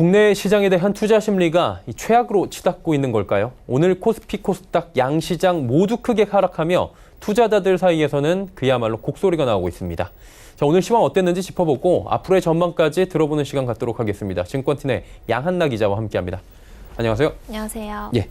국내 시장에 대한 투자 심리가 최악으로 치닫고 있는 걸까요? 오늘 코스피, 코스닥 양시장 모두 크게 하락하며 투자자들 사이에서는 그야말로 곡소리가 나오고 있습니다. 자, 오늘 시황 어땠는지 짚어보고 앞으로의 전망까지 들어보는 시간 갖도록 하겠습니다. 증권팀의 양한나 기자와 함께합니다. 안녕하세요. 안녕하세요. 예,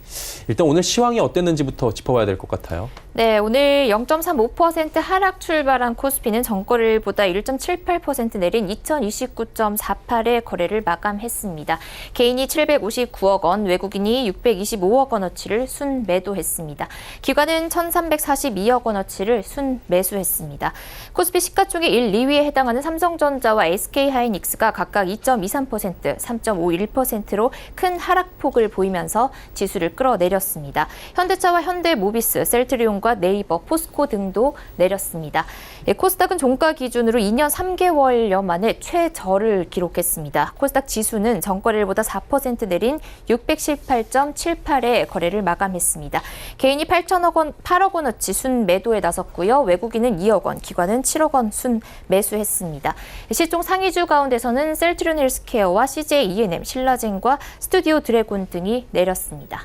일단 오늘 시황이 어땠는지부터 짚어봐야 될 것 같아요. 네, 오늘 0.35% 하락 출발한 코스피는 전거래일보다 1.78% 내린 2029.48의 거래를 마감했습니다. 개인이 759억 원, 외국인이 625억 원어치를 순매도했습니다. 기관은 1,342억 원어치를 순매수했습니다. 코스피 시가총액 1, 2위에 해당하는 삼성전자와 SK하이닉스가 각각 2.23%, 3.51%로 큰 하락폭을 보이면서 지수를 끌어내렸습니다. 현대차와 현대모비스, 셀트리온과 네이버, 포스코 등도 내렸습니다. 코스닥은 종가 기준으로 2년 3개월여 만에 최저를 기록했습니다. 코스닥 지수는 전거래일보다 4% 내린 618.78의 거래를 마감했습니다. 개인이 8억 원어치 순매도에 나섰고요. 외국인은 2억 원, 기관은 7억 원 순매수했습니다. 시총 상위주 가운데서는 셀트리온 헬스케어와 CJ E&M, 신라젠과 스튜디오 드래곤 등이 내렸습니다.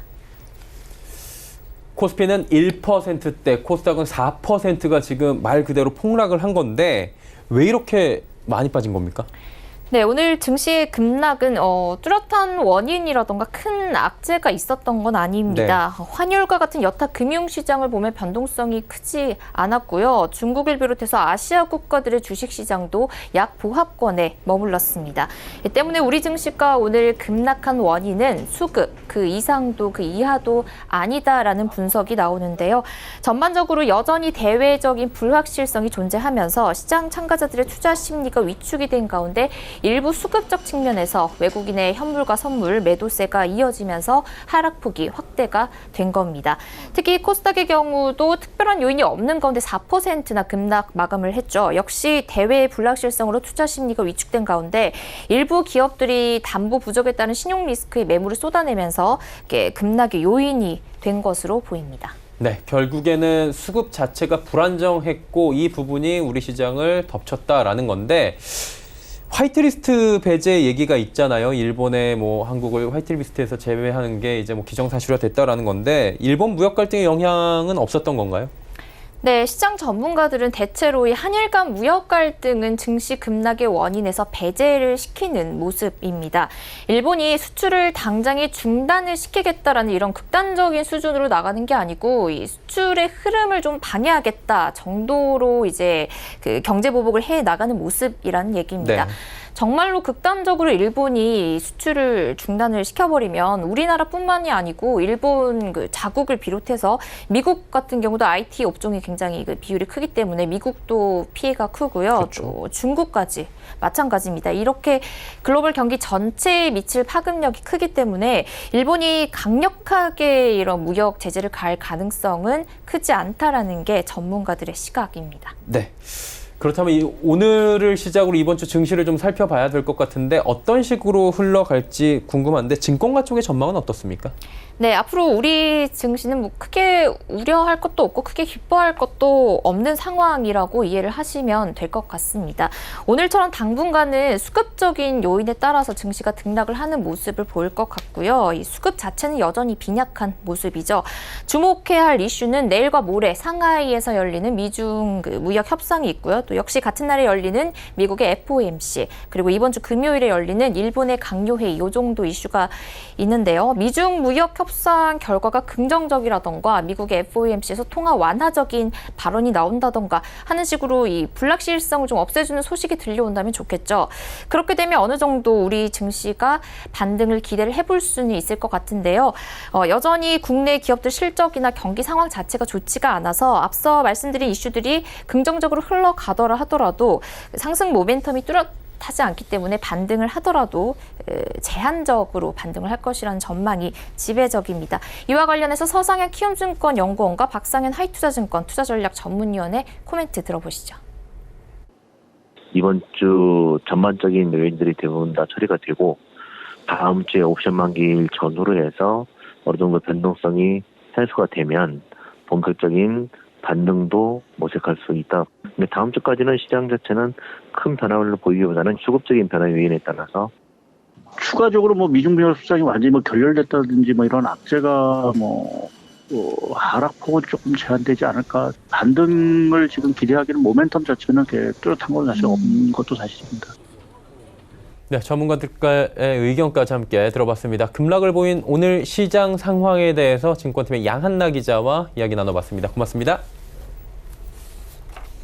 코스피는 1%대, 코스닥은 4%가 지금 말 그대로 폭락을 한 건데 왜 이렇게 많이 빠진 겁니까? 네, 오늘 증시의 급락은 뚜렷한 원인이라던가 큰 악재가 있었던 건 아닙니다. 네. 환율과 같은 여타 금융시장을 보면 변동성이 크지 않았고요. 중국을 비롯해서 아시아 국가들의 주식시장도 약 보합권에 머물렀습니다. 이 때문에 우리 증시가 오늘 급락한 원인은 수급, 그 이상도 그 이하도 아니다라는 분석이 나오는데요. 전반적으로 여전히 대외적인 불확실성이 존재하면서 시장 참가자들의 투자 심리가 위축이 된 가운데 일부 수급적 측면에서 외국인의 현물과 선물 매도세가 이어지면서 하락폭이 확대가 된 겁니다. 특히 코스닥의 경우도 특별한 요인이 없는 가운데 4%나 급락 마감을 했죠. 역시 대외 불확실성으로 투자 심리가 위축된 가운데 일부 기업들이 담보 부족에 따른 신용 리스크에 매물을 쏟아내면서 급락의 요인이 된 것으로 보입니다. 네, 결국에는 수급 자체가 불안정했고 이 부분이 우리 시장을 덮쳤다라는 건데 화이트리스트 배제 얘기가 있잖아요. 일본에 한국을 화이트리스트에서 제외하는 게 이제 기정사실화 됐다라는 건데 일본 무역 갈등의 영향은 없었던 건가요? 네, 시장 전문가들은 대체로 이 한일 간 무역 갈등은 증시 급락의 원인에서 배제를 시키는 모습입니다. 일본이 수출을 당장에 중단을 시키겠다라는 이런 극단적인 수준으로 나가는 게 아니고 이 수출의 흐름을 좀 방해하겠다 정도로 이제 그 경제 보복을 해 나가는 모습이라는 얘기입니다. 네. 정말로 극단적으로 일본이 수출을 중단을 시켜버리면 우리나라뿐만이 아니고 일본 그 자국을 비롯해서 미국 같은 경우도 IT 업종이 굉장히 그 비율이 크기 때문에 미국도 피해가 크고요. 그렇죠. 또 중국까지 마찬가지입니다. 이렇게 글로벌 경기 전체에 미칠 파급력이 크기 때문에 일본이 강력하게 이런 무역 제재를 가할 가능성은 크지 않다라는 게 전문가들의 시각입니다. 네. 그렇다면 오늘을 시작으로 이번 주 증시를 좀 살펴봐야 될 것 같은데 어떤 식으로 흘러갈지 궁금한데 증권가 쪽의 전망은 어떻습니까? 네, 앞으로 우리 증시는 크게 우려할 것도 없고 크게 기뻐할 것도 없는 상황이라고 이해를 하시면 될 것 같습니다. 오늘처럼 당분간은 수급적인 요인에 따라서 증시가 등락을 하는 모습을 보일 것 같고요. 이 수급 자체는 여전히 빈약한 모습이죠. 주목해야 할 이슈는 내일과 모레 상하이에서 열리는 미중 무역 협상이 있고요. 또 역시 같은 날에 열리는 미국의 FOMC, 그리고 이번 주 금요일에 열리는 일본의 강요회의, 이 정도 이슈가 있는데요. 미중 무역 협상 결과가 긍정적이라던가 미국의 FOMC에서 통화 완화적인 발언이 나온다던가 하는 식으로 이 불확실성을 좀 없애주는 소식이 들려온다면 좋겠죠. 그렇게 되면 어느 정도 우리 증시가 반등을 기대를 해볼 수는 있을 것 같은데요. 여전히 국내 기업들 실적이나 경기 상황 자체가 좋지가 않아서 앞서 말씀드린 이슈들이 긍정적으로 흘러가더라 하더라도 상승 모멘텀이 뚜렷하지 않기 때문에 반등을 하더라도 제한적으로 반등을 할 것이라는 전망이 지배적입니다. 이와 관련해서 서상현 키움증권 연구원과 박상현 하이투자증권 투자전략전문위원의 코멘트 들어보시죠. 이번 주 전반적인 요인들이 대부분 다 처리가 되고 다음 주에 옵션 만기일 전후로 해서 어느 정도 변동성이 해소가 되면 본격적인 반등도 모색할 수 있다. 근데 다음 주까지는 시장 자체는 큰 변화를 보이기보다는 수급적인 변화 요인에 따라서 추가적으로 뭐 미중분열 수장이 완전히 뭐 결렬됐다든지 뭐 이런 악재가 하락폭은 조금 제한되지 않을까. 반등을 지금 기대하기는 모멘텀 자체는 뚜렷한 건 사실 없는 것도 사실입니다. 네, 전문가들과의 의견까지 함께 들어봤습니다. 급락을 보인 오늘 시장 상황에 대해서 증권팀의 양한나 기자와 이야기 나눠봤습니다. 고맙습니다.